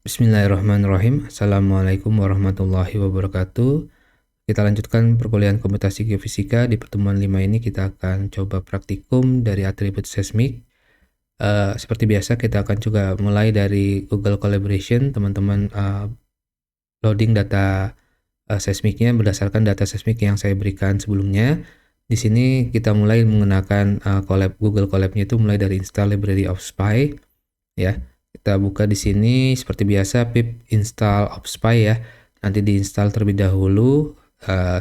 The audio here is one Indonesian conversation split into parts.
Bismillahirrahmanirrahim. Assalamualaikum warahmatullahi wabarakatuh. Kita lanjutkan perkuliahan komputasi geofisika. Di pertemuan 5 ini kita akan coba praktikum dari atribut seismik. Seperti biasa kita akan juga mulai dari Google Collaboration. Teman-teman loading data seismiknya berdasarkan data seismik yang saya berikan sebelumnya. Di sini kita mulai menggunakan Google Colab-nya itu mulai dari install library of SPY ya. Kita buka di sini seperti biasa pip install OpSpy ya. Nanti diinstal terlebih dahulu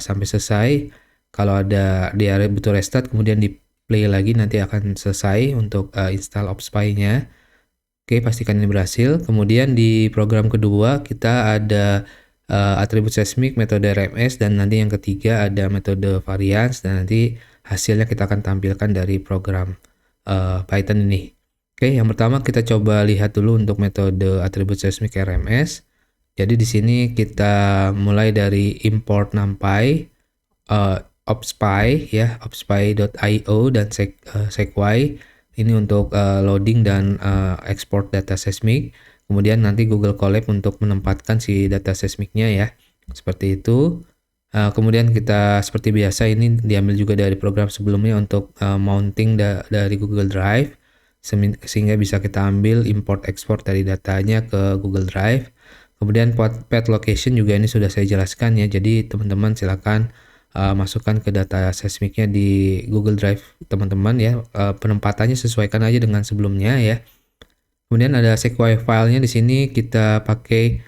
sampai selesai. Kalau ada dia butuh restart kemudian di play lagi nanti akan selesai untuk install OpSpy-nya. Oke, pastikan ini berhasil. Kemudian di program kedua kita ada atribut seismik, metode RMS, dan nanti yang ketiga ada metode variance, dan nanti hasilnya kita akan tampilkan dari program Python ini. Oke, yang pertama kita coba lihat dulu untuk metode atribut seismik RMS. Jadi di sini kita mulai dari import NumPy, OpSpy ya, opspy.io dan sequoia. Ini untuk loading dan export data seismik. Kemudian nanti Google Colab untuk menempatkan si data seismiknya ya. Seperti itu. Kemudian kita seperti biasa ini diambil juga dari program sebelumnya untuk mounting dari Google Drive. Sehingga bisa kita ambil import export dari datanya ke Google Drive. Kemudian path location juga ini sudah saya jelaskan ya, jadi teman-teman silakan masukkan ke data seismiknya di Google Drive teman-teman ya. Penempatannya sesuaikan aja dengan sebelumnya ya. Kemudian ada sequoia filenya, di sini kita pakai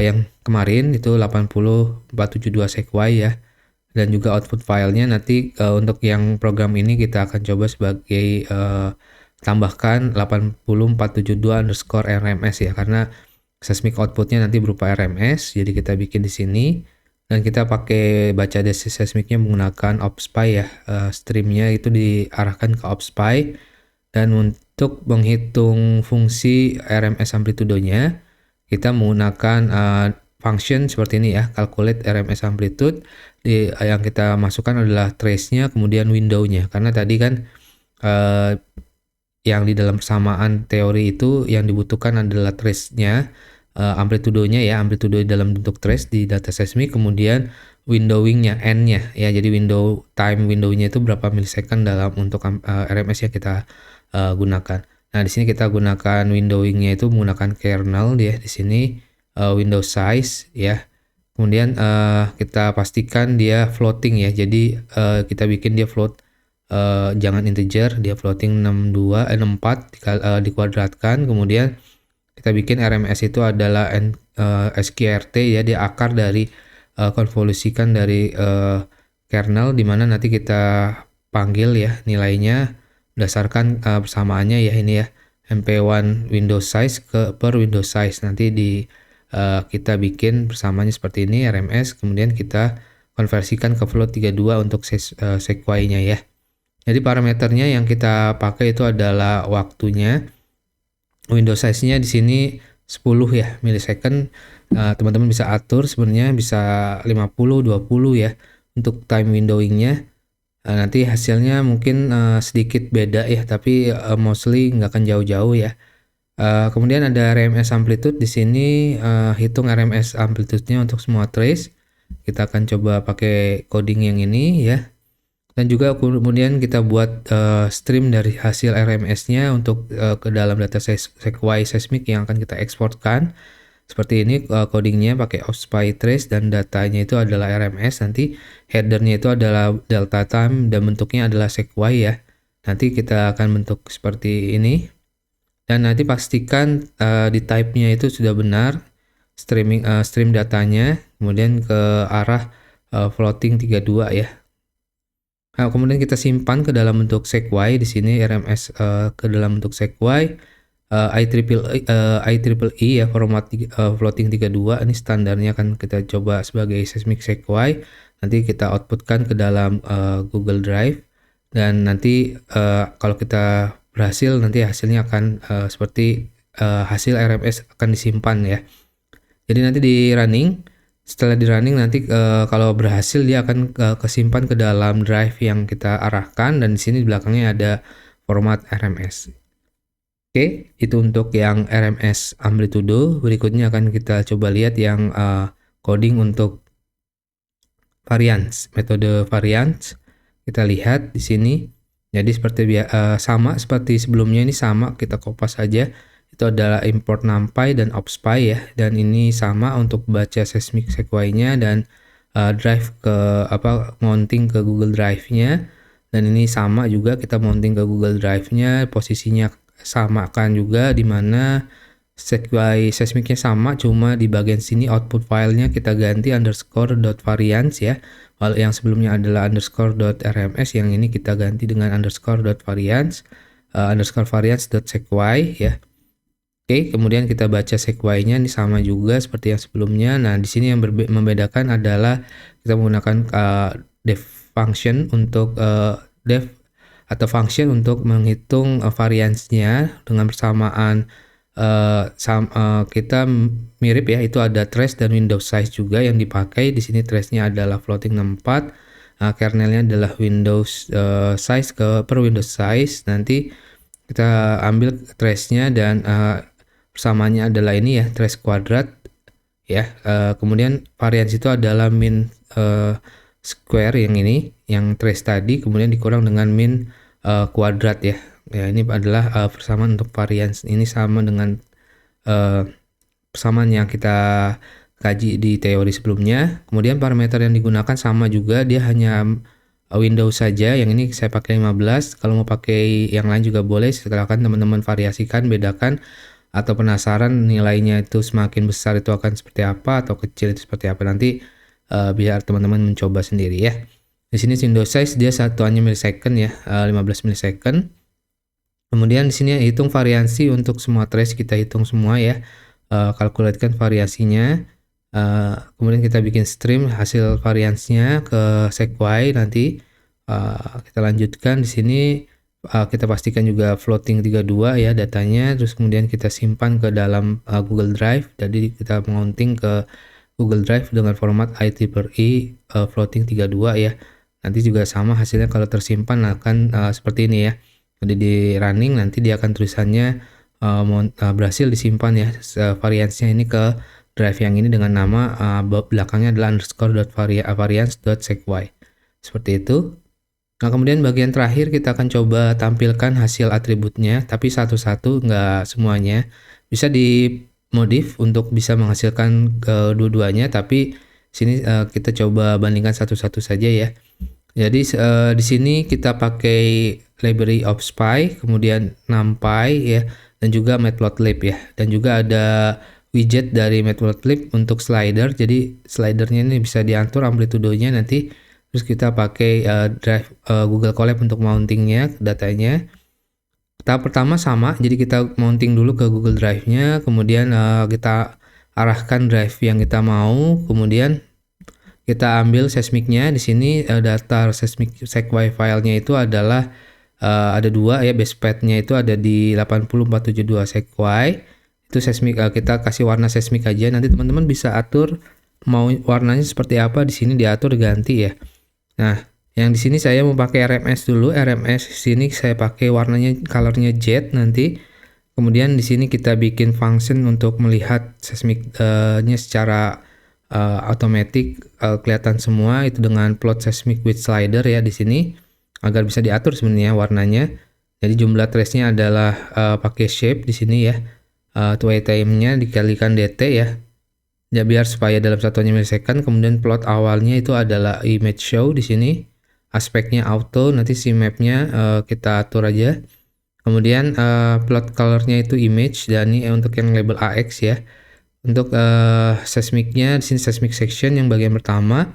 yang kemarin itu 80472 sequoia ya. Dan juga output filenya nanti untuk yang program ini kita akan coba sebagai tambahkan 80472_RMS ya, karena seismic outputnya nanti berupa RMS, jadi kita bikin di sini dan kita pakai baca data seismiknya menggunakan OpSpy ya. Streamnya itu diarahkan ke OpSpy, dan untuk menghitung fungsi RMS amplitudonya kita menggunakan function seperti ini ya, calculate RMS amplitude. Yang kita masukkan adalah trace-nya kemudian window-nya, karena tadi kan yang di dalam persamaan teori itu yang dibutuhkan adalah trace-nya, amplitudonya ya, amplitudo dalam bentuk trace di data seismik, kemudian windowing-nya, n-nya ya, jadi time window-nya itu berapa milisecond dalam untuk RMS yang kita gunakan. Nah, di sini kita gunakan windowing-nya itu menggunakan kernel dia di sini, window size ya. Kemudian kita pastikan dia floating ya, jadi kita bikin dia float. Jangan integer, dia floating 64 dikuadratkan. Kemudian kita bikin RMS itu adalah sqrt ya, dia akar dari konvolusikan dari kernel, dimana nanti kita panggil ya nilainya berdasarkan persamaannya ya, ini ya, mp1 window size per window size. Nanti kita bikin persamaannya seperti ini RMS, kemudian kita konversikan ke float 32 untuk sequoia-nya ya. Jadi parameternya yang kita pakai itu adalah waktunya. Window size-nya di sini 10 ya milisecond. Teman-teman bisa atur, sebenarnya bisa 50, 20 ya untuk time windowing-nya. Nanti hasilnya mungkin sedikit beda ya, tapi mostly nggak akan jauh-jauh ya. Kemudian ada RMS amplitude di sini, hitung RMS amplitude-nya untuk semua trace. Kita akan coba pakai coding yang ini ya. Dan juga kemudian kita buat stream dari hasil RMS-nya untuk ke dalam data sequoia seismik yang akan kita eksporkan. Seperti ini codingnya pakai OpSpy trace dan datanya itu adalah RMS. Nanti headernya itu adalah delta time dan bentuknya adalah sequoia ya. Nanti kita akan bentuk seperti ini. Dan nanti pastikan di type-nya itu sudah benar stream datanya, kemudian ke arah floating 32 ya. Nah, kemudian kita simpan ke dalam bentuk sequoia di sini RMS ke dalam bentuk sequoia IEEE ya, format floating 32. Ini standarnya akan kita coba sebagai seismic sequoia. Nanti kita outputkan ke dalam Google Drive, dan nanti kalau kita berhasil nanti hasilnya akan seperti hasil RMS akan disimpan ya. Jadi nanti di running. Setelah di running nanti kalau berhasil dia akan kesimpan ke dalam drive yang kita arahkan, dan di sini di belakangnya ada format RMS. Oke, itu untuk yang RMS amplitudo. Berikutnya akan kita coba lihat yang coding untuk variance, metode variance. Kita lihat di sini. Jadi seperti sama seperti sebelumnya, ini sama, kita kopas saja. Itu adalah import numpy dan opspy ya. Dan ini sama untuk baca seismic sequoia-nya dan drive ke mounting ke Google Drive-nya. Dan ini sama juga, kita mounting ke Google Drive-nya, posisinya samakan juga, dimana sequoia seismicnya sama, cuma di bagian sini output filenya kita ganti _.variance ya. Kalau yang sebelumnya adalah _.rms, yang ini kita ganti dengan _.variance, _variance.sequoia ya. Oke, kemudian kita baca sequoia-nya ini sama juga seperti yang sebelumnya. Nah, di sini yang membedakan adalah kita menggunakan def function untuk def atau function untuk menghitung variance-nya dengan bersamaan. Kita mirip ya, itu ada trace dan window size juga yang dipakai. Di sini trace-nya adalah floating 64, kernelnya adalah Windows size per Windows size. Nanti kita ambil trace-nya dan persamaannya adalah ini ya, trace kuadrat ya. Kemudian variance itu adalah min square yang ini, yang trace tadi, kemudian dikurang dengan min kuadrat ya. Ya, ini adalah persamaan untuk variance. Ini sama dengan persamaan yang kita kaji di teori sebelumnya. Kemudian parameter yang digunakan sama juga, dia hanya Windows saja. Yang ini saya pakai 15. Kalau mau pakai yang lain juga boleh. Silakan teman-teman variasikan, bedakan, atau penasaran nilainya itu semakin besar itu akan seperti apa atau kecil itu seperti apa, nanti biar teman-teman mencoba sendiri ya. Di sini window size dia satuannya millisecond ya, 15 millisecond. Kemudian di sini hitung variasi untuk semua trace, kita hitung semua ya, kalkulatkan variasinya. Kemudian kita bikin stream hasil variansnya ke sequoia nanti. Kita lanjutkan di sini, kita pastikan juga floating 32 ya datanya, terus kemudian kita simpan ke dalam Google Drive. Jadi kita mounting ke Google Drive dengan format IEEE floating 32 ya. Nanti juga sama hasilnya kalau tersimpan akan seperti ini ya. Jadi di running nanti dia akan tulisannya berhasil disimpan ya, variance-nya ini ke drive yang ini dengan nama belakangnya adalah _.variance.sequoia. Seperti itu. Nah, kemudian bagian terakhir kita akan coba tampilkan hasil atributnya, tapi satu-satu, nggak semuanya. Bisa dimodif untuk bisa menghasilkan kedua-duanya, tapi sini kita coba bandingkan satu-satu saja ya. Jadi di sini kita pakai library opspy, kemudian numpy ya, dan juga matplotlib ya, dan juga ada widget dari matplotlib untuk slider. Jadi slidernya ini bisa diatur amplitudonya nanti. Terus kita pakai drive Google Colab untuk mountingnya datanya. Tahap pertama sama, jadi kita mounting dulu ke Google Drive-nya, kemudian kita arahkan drive yang kita mau, kemudian kita ambil seismicnya. Di sini data seismic sequoia filenya itu adalah ada dua ya, base path-nya itu ada di 80472 sequoia. Itu seismic, kita kasih warna seismic aja. Nanti teman-teman bisa atur mau warnanya seperti apa, di sini diatur ganti ya. Nah, yang di sini saya mau pakai RMS dulu. RMS sini saya pakai warnanya colornya jet nanti. Kemudian di sini kita bikin function untuk melihat seismicnya secara automatic, kelihatan semua itu dengan plot seismic with slider ya di sini, agar bisa diatur sebenarnya warnanya. Jadi jumlah trace-nya adalah pakai shape di sini ya. Wait time-nya dikalikan dt ya. Ya biar supaya dalam satuannya millisecond. Kemudian plot awalnya itu adalah image show di sini. Aspeknya auto, nanti si map-nya kita atur aja. Kemudian plot color-nya itu image, dan ini untuk yang label AX ya. Untuk seismicnya di sini seismic section yang bagian pertama.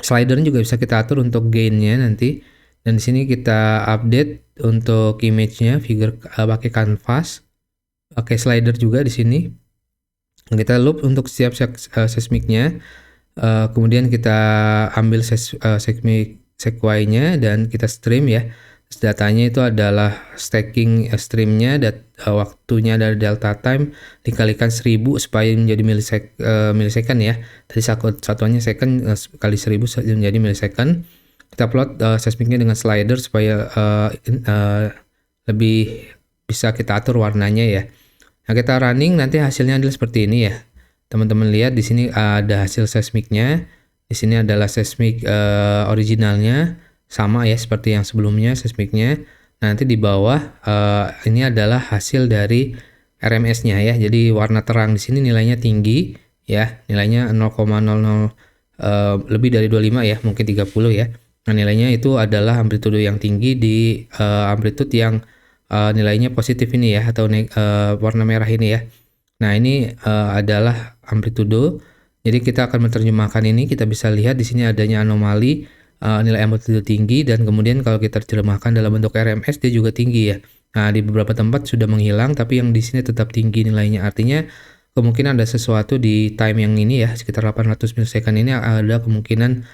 Slider juga bisa kita atur untuk gain-nya nanti. Dan di sini kita update untuk image-nya figure pakai canvas. Pakai slider juga di sini. Kita loop untuk setiap seismicnya. Kemudian kita ambil seismic sequoia-nya dan kita stream ya. Datanya itu adalah stacking streamnya, waktunya dari delta time dikalikan 1000 supaya menjadi millisecond ya. Tadi satuannya second kali 1000 menjadi millisecond. Kita plot seismicnya dengan slider supaya lebih bisa kita atur warnanya ya. Nah, kita running nanti hasilnya adalah seperti ini ya. Teman-teman lihat di sini ada hasil seismiknya. Di sini adalah seismik originalnya, sama ya seperti yang sebelumnya seismiknya. Nanti di bawah ini adalah hasil dari RMS-nya ya. Jadi warna terang di sini nilainya tinggi ya, nilainya 0,00 lebih dari 25 ya, mungkin 30 ya. Nah, nilainya itu adalah amplitudo yang tinggi di amplitude yang nilainya positif ini ya, atau warna merah ini ya. Nah, ini adalah amplitudo. Jadi kita akan menerjemahkan ini, kita bisa lihat di sini adanya anomali nilai amplitudo tinggi, dan kemudian kalau kita terjemahkan dalam bentuk RMS dia juga tinggi ya. Nah, di beberapa tempat sudah menghilang, tapi yang di sini tetap tinggi nilainya. Artinya kemungkinan ada sesuatu di time yang ini ya, sekitar 800 milisecond ini ada kemungkinan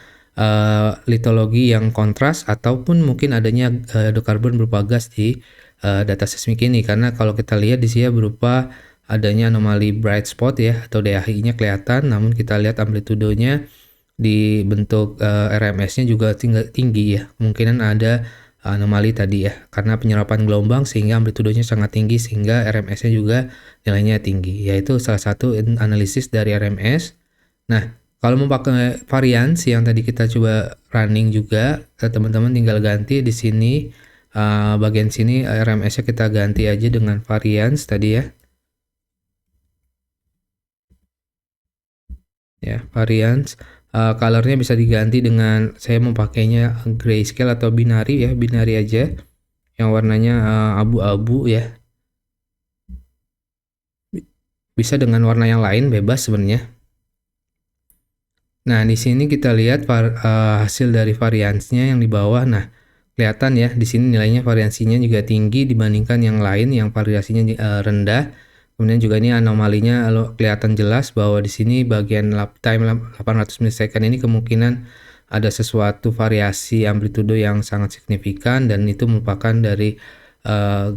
litologi yang kontras, ataupun mungkin adanya hidrokarbon berupa gas di data seismik ini, karena kalau kita lihat di sini berupa adanya anomali bright spot ya, atau DHI-nya kelihatan, namun kita lihat amplitudonya di bentuk RMS-nya juga tinggi ya. Kemungkinan ada anomali tadi ya, karena penyerapan gelombang sehingga amplitudonya sangat tinggi, sehingga RMS-nya juga nilainya tinggi. Yaitu salah satu analisis dari RMS. Nah, kalau mau pakai varians yang tadi kita coba running juga, teman-teman tinggal ganti di sini bagian sini RMS-nya kita ganti aja dengan varians tadi ya. Ya, varians. Colornya bisa diganti dengan, saya mau pakainya grayscale atau binary ya, binary aja. Yang warnanya abu-abu ya. Bisa dengan warna yang lain, bebas sebenarnya. Nah, di sini kita lihat hasil dari variansnya yang di bawah. Nah, kelihatan ya, di sini nilainya variansinya juga tinggi dibandingkan yang lain yang variasinya rendah. Kemudian juga ini anomalinya kelihatan jelas bahwa di sini bagian time 800 milisecond ini kemungkinan ada sesuatu variasi amplitudo yang sangat signifikan, dan itu merupakan dari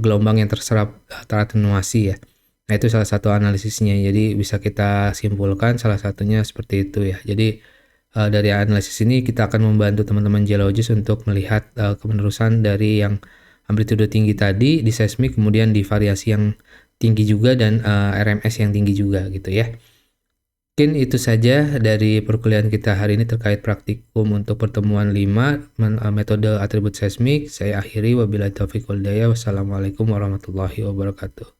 gelombang yang terserap teratenuasi ya. Nah, itu salah satu analisisnya. Jadi bisa kita simpulkan salah satunya seperti itu ya. Jadi dari analisis ini kita akan membantu teman-teman geologis untuk melihat kepenerusan dari yang amplitudo tinggi tadi di seismik, kemudian di variasi yang tinggi juga, dan RMS yang tinggi juga gitu ya. Mungkin itu saja dari perkuliahan kita hari ini terkait praktikum untuk pertemuan 5 metode atribut seismik. Saya akhiri, wabillahi taufiq wal hidayah. Wassalamualaikum warahmatullahi wabarakatuh.